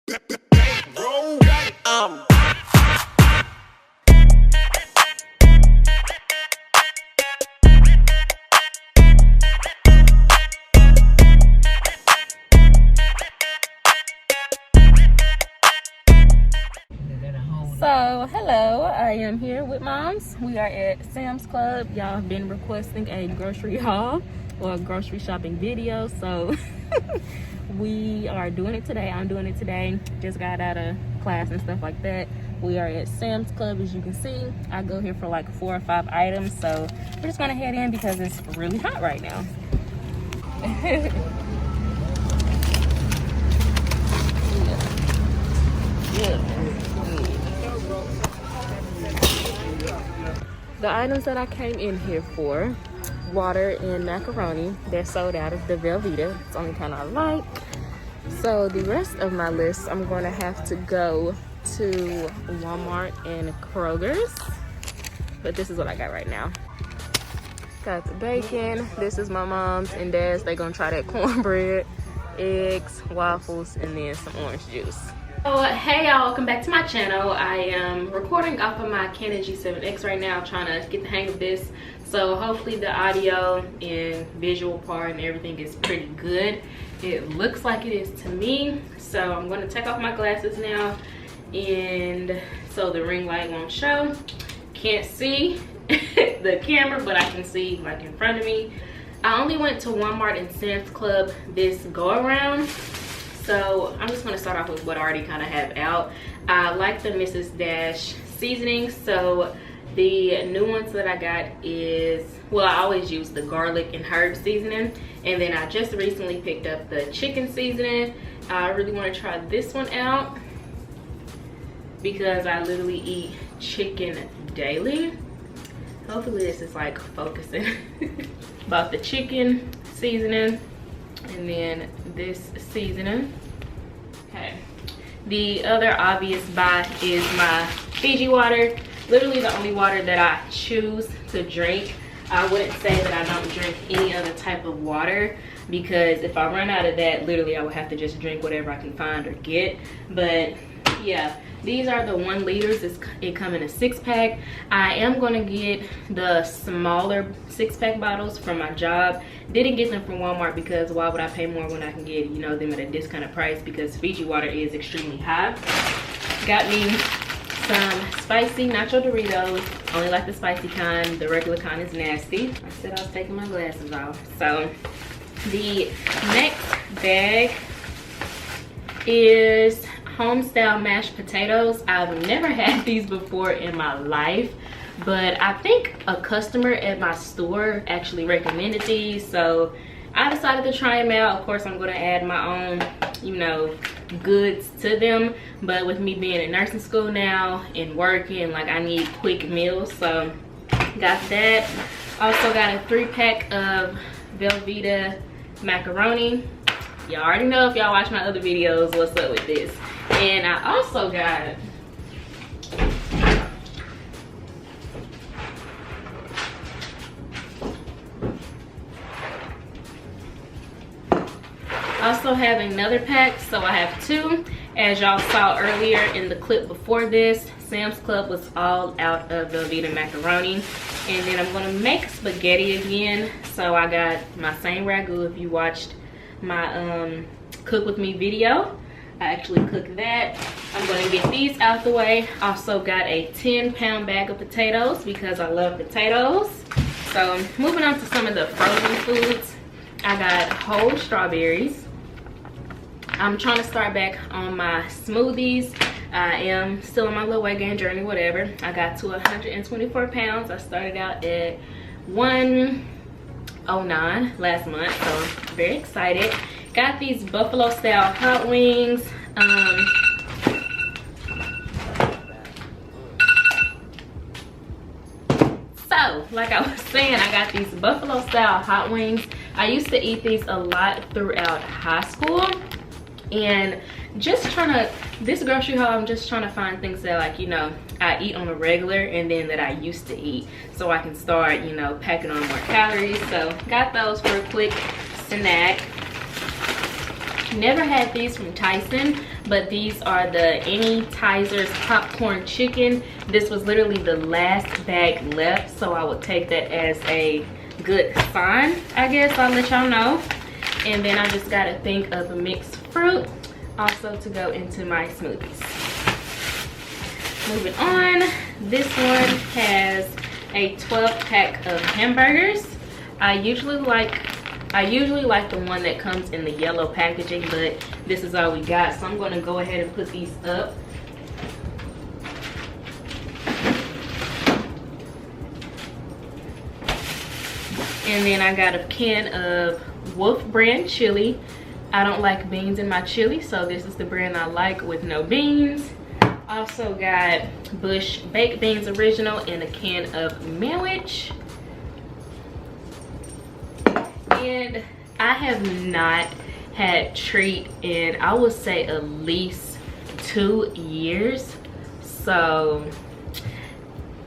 So hello, I am here with moms. We are at Sam's Club. Y'all have been requesting a grocery haul or a grocery shopping video, so we are doing it today. I'm doing it today. Just got out of class and stuff like that. We are at Sam's Club. As you can see, I go here for like 4 or 5 items, so we're just gonna head in because it's really hot right now. The items that I came in here for, water and macaroni, they're sold out of the Velveeta. It's the only kind I like. So the rest of my list, I'm going to have to go to Walmart and Kroger's. But this is what I got right now. Got the bacon. This is my mom's and dad's. They're going to try that cornbread, eggs, waffles, and then some orange juice. Oh, hey y'all, welcome back to my channel. I am recording off of my Canon G7X right now, trying to get the hang of this. So hopefully the audio and visual part and everything is pretty good. It looks like it is to me. So I'm going to take off my glasses now, and so the ring light won't show. Can't see the camera, but I can see like in front of me. I only went to Walmart and Sam's Club this go around. So I'm just gonna start off with what I already kind of have out. I like the Mrs. Dash seasoning. So the new ones that I got is, well, I always use the garlic and herb seasoning. And then I just recently picked up the chicken seasoning. I really want to try this one out because I literally eat chicken daily. Hopefully this is like focusing. About the chicken seasoning. And then this seasoning. Okay, the other obvious buy is my Fiji water. Literally the only water that I choose to drink. I wouldn't say that I don't drink any other type of water, because if I run out of that, literally I would have to just drink whatever I can find or get. But yeah, these are the 1 liters. It come in a 6-pack. I am gonna get the smaller 6-pack bottles from my job. Didn't get them from Walmart because why would I pay more when I can get, you know, them at a discounted price, because Fiji water is extremely high. Got me some spicy nacho Doritos. Only like the spicy kind. The regular kind is nasty. I said I was taking my glasses off. So the next bag is home-style mashed potatoes. I've never had these before in my life, but I think a customer at my store actually recommended these, so I decided to try them out. Of course, I'm going to add my own, you know, goods to them, but with me being in nursing school now and working, like, I need quick meals, so got that. Also got a 3-pack of Velveeta macaroni. Y'all already know, if y'all watch my other videos, what's up with this. And I also got have another pack, so I have 2. As y'all saw earlier in the clip before this, Sam's Club was all out of Velveeta macaroni, and then I'm gonna make spaghetti again. So I got my same ragu. If you watched my cook with me video, I actually cooked that. I'm gonna get these out the way. Also got a 10-pound bag of potatoes because I love potatoes. So moving on to some of the frozen foods, I got whole strawberries. I'm trying to start back on my smoothies. I am still on my little weight gain journey, whatever. I got to 124 pounds. I started out at 109 last month, so I'm very excited. Got these buffalo style hot wings. So like I was saying, I got these buffalo style hot wings. I used to eat these a lot throughout high school, and just trying to, this grocery haul, I'm just trying to find things that, like, you know, I eat on a regular and then that I used to eat, so I can start, you know, packing on more calories. So got those for a quick snack. Never had these from Tyson, but these are the Anytizers popcorn chicken. This was literally the last bag left, so I would take that as a good sign, I guess. I'll let y'all know. And then I just gotta think of a mixed fruit also to go into my smoothies. Moving on, this one has a 12-pack of hamburgers. I usually like the one that comes in the yellow packaging, but this is all we got, so I'm going to go ahead and put these up. And then I got a can of Wolf brand chili. I don't like beans in my chili, so this is the brand I like with no beans. Also got Bush baked beans original and a can of Manwich. And I have not had treat in, I would say, at least 2 years. So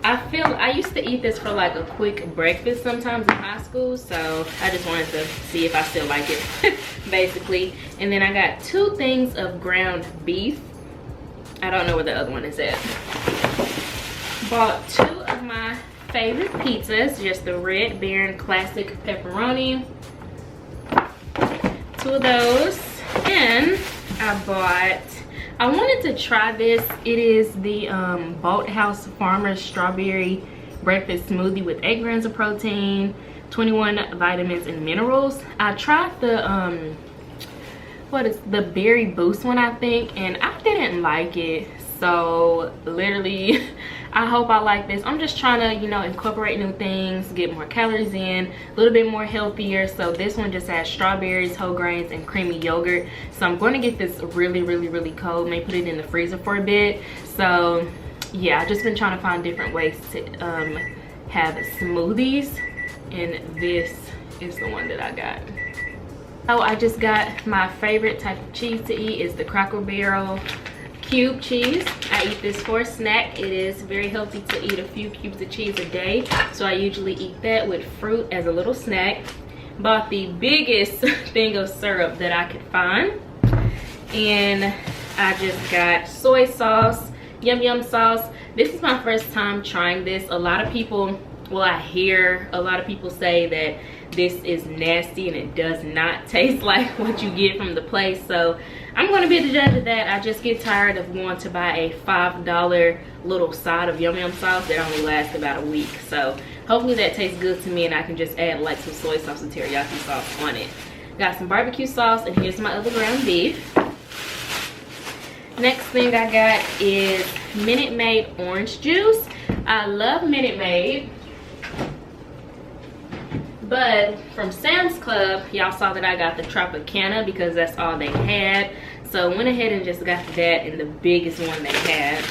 I used to eat this for like a quick breakfast sometimes in high school, so I just wanted to see if I still like it basically. And then I got 2 things of ground beef. I don't know where the other one is at. Bought 2 of my favorite pizzas, just the Red Baron classic pepperoni, 2 of those. And I wanted to try this. It is the Boathouse Farmers Strawberry Breakfast Smoothie with 8 grams of protein, 21 vitamins and minerals. I tried the the berry boost one, I think, and I didn't like it. So literally I hope I like this. I'm just trying to, you know, incorporate new things, get more calories in, a little bit more healthier. So this one just has strawberries, whole grains, and creamy yogurt. So I'm going to get this really cold, may put it in the freezer for a bit. So yeah, I've just been trying to find different ways to have smoothies, and this is the one that I got. Oh, I just got my favorite type of cheese to eat is the Cracker Barrel cube cheese. I eat this for a snack. It is very healthy to eat a few cubes of cheese a day, so I usually eat that with fruit as a little snack. Bought the biggest thing of syrup that I could find, and I just got soy sauce, yum sauce. This is my first time trying this. A lot of people, well, I hear a lot of people say that this is nasty and it does not taste like what you get from the place, so I'm going to be the judge of that. I just get tired of going to buy a $5 little side of yum sauce that only lasts about a week. So hopefully that tastes good to me and I can just add like some soy sauce and teriyaki sauce on it. Got some barbecue sauce, and here's my other ground beef. Next thing I got is Minute Maid orange juice. I love Minute Maid, but from Sam's Club, y'all saw that I got the Tropicana because that's all they had. So went ahead and just got that in the biggest one they had.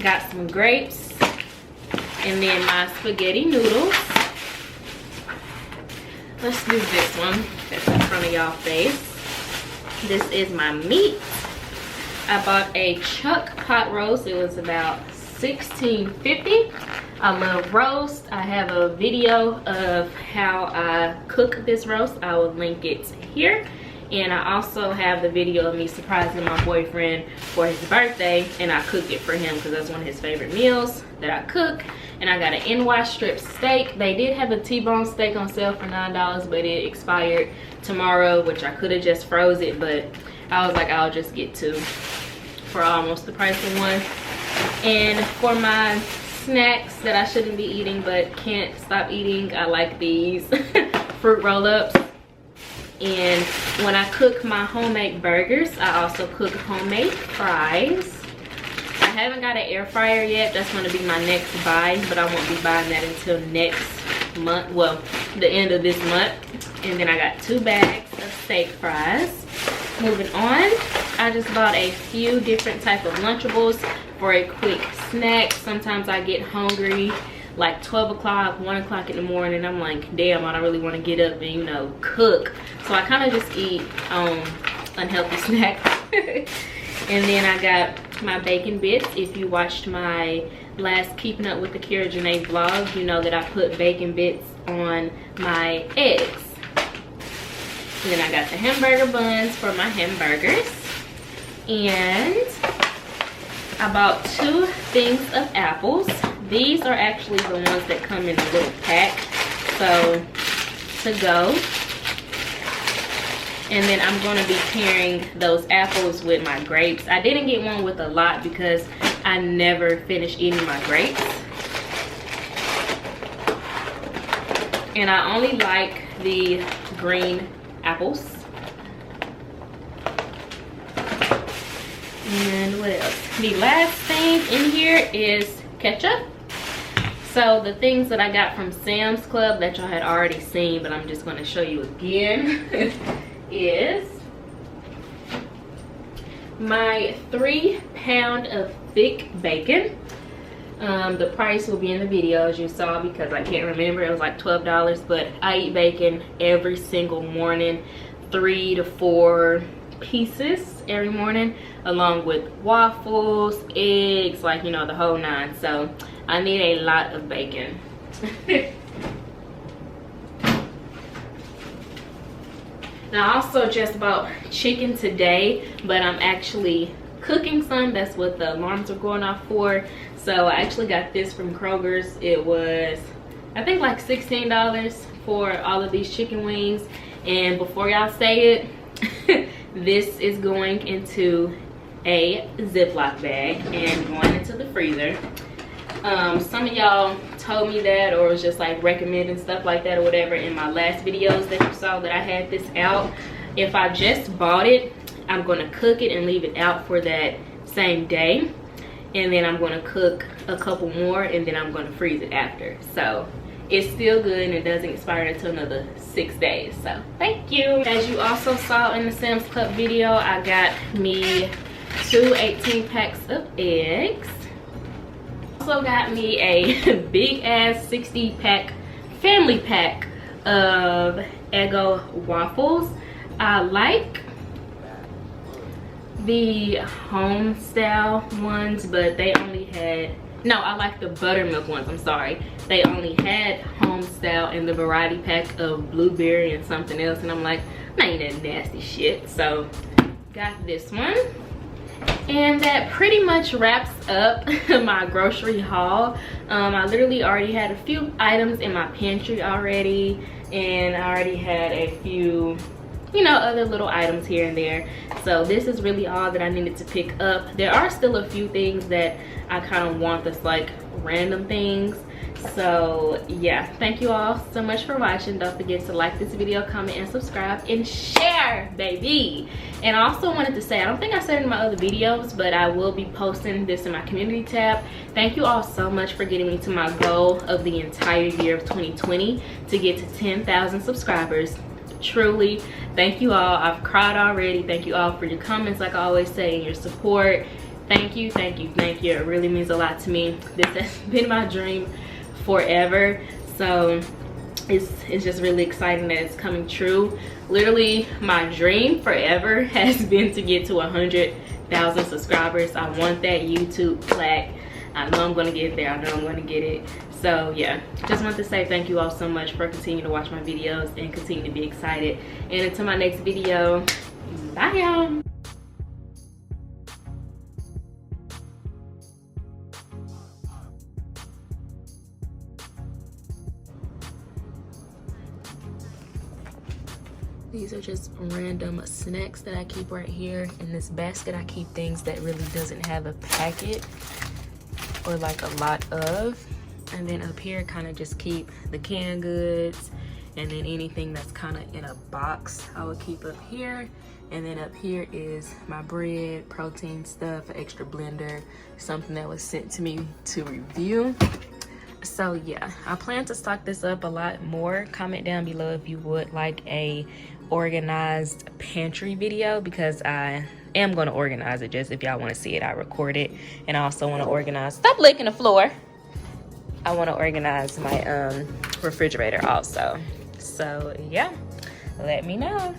Got some grapes, and then my spaghetti noodles. Let's do this one that's in front of y'all face. This is my meat. I bought a chuck pot roast. It was about $16.50. I love roast. I have a video of how I cook this roast. I will link it here. And I also have the video of me surprising my boyfriend for his birthday, and I cooked it for him because that's one of his favorite meals that I cook. And I got an NY strip steak. They did have a T-bone steak on sale for $9, but it expired tomorrow, which I could have just froze it, but I was like, I'll just get 2 for almost the price of 1. And for my snacks that I shouldn't be eating but can't stop eating, I like these fruit roll-ups. And when I cook my homemade burgers, I also cook homemade fries. I haven't got an air fryer yet. That's going to be my next buy, but I won't be buying that until next month, well, the end of this month. And then I got 2 bags of steak fries. Moving on, I just bought a few different type of Lunchables for a quick snack. Sometimes I get hungry like 12 o'clock, 1 o'clock in the morning. I'm like, damn, I don't really want to get up and, you know, cook. So I kind of just eat unhealthy snacks. And then I got my bacon bits. If you watched my last Keeping Up with Akeira Janee vlog, you know that I put bacon bits on my eggs. And then I got the hamburger buns for my hamburgers. And I bought 2 things of apples. These are actually the ones that come in a little pack, so to go. And then I'm going to be pairing those apples with my grapes. I didn't get one with a lot because I never finish eating my grapes. And I only like the green apples. And what else? The last thing in here is ketchup. So the things that I got from Sam's Club that y'all had already seen, but I'm just going to show you again, is my 3-pound of thick bacon. The price will be in the video as you saw because I can't remember. It was like $12, but I eat bacon every single morning, 3 to 4 pieces every morning, along with waffles, eggs, like, you know, the whole 9. So I need a lot of bacon. Now I also just bought chicken today, but I'm actually cooking some. That's what the alarms are going off for. So I actually got this from Kroger's. It was, I think, like $16 for all of these chicken wings. And before y'all say it, this is going into a Ziploc bag and going into the freezer. Some of y'all told me that, or was just like recommending stuff like that or whatever in my last videos that you saw that I had this out. If I just bought it, I'm going to cook it and leave it out for that same day, and then I'm going to cook a couple more, and then I'm going to freeze it after. So it's still good and it doesn't expire until another 6 days. So thank you. As you also saw in the Sam's Club video, I got me 2 18-packs of eggs. Also got me a big ass 60-pack family pack of Eggo waffles. I like the home style ones, but they only had, no, I like the buttermilk ones, I'm sorry. They only had home style in the variety pack of blueberry and something else, and I'm like, I ain't that nasty shit. So got this one. And that pretty much wraps up my grocery haul. I literally already had a few items in my pantry already, and I already had a few, you know, other little items here and there. So this is really all that I needed to pick up. There are still a few things that I kind of want that's like random things. So yeah, thank you all so much for watching. Don't forget to like this video, comment, and subscribe, and share, baby. And I also wanted to say, I don't think I said it in my other videos, but I will be posting this in my community tab. Thank you all so much for getting me to my goal of the entire year of 2020 to get to 10,000 subscribers. Truly, thank you all. I've cried already. Thank you all for your comments, like I always say, and your support. Thank you, thank you, thank you. It really means a lot to me. This has been my dream forever, so it's just really exciting that it's coming true. Literally, my dream forever has been to get to 100,000 subscribers. I want that YouTube plaque. I know I'm gonna get there. I know I'm gonna get it. So yeah, just want to say thank you all so much for continuing to watch my videos and continue to be excited. And until my next video, bye y'all. These are just random snacks that I keep right here. In this basket, I keep things that really doesn't have a packet or like a lot of. And then up here, kind of just keep the canned goods, and then anything that's kind of in a box, I would keep up here. And then up here is my bread, protein stuff, an extra blender, something that was sent to me to review. So yeah, I plan to stock this up a lot more. Comment down below if you would like a organized pantry video, because I am going to organize it. Just if y'all want to see it, I record it. And I also want to organize, stop licking the floor, I want to organize my refrigerator also. So yeah, let me know.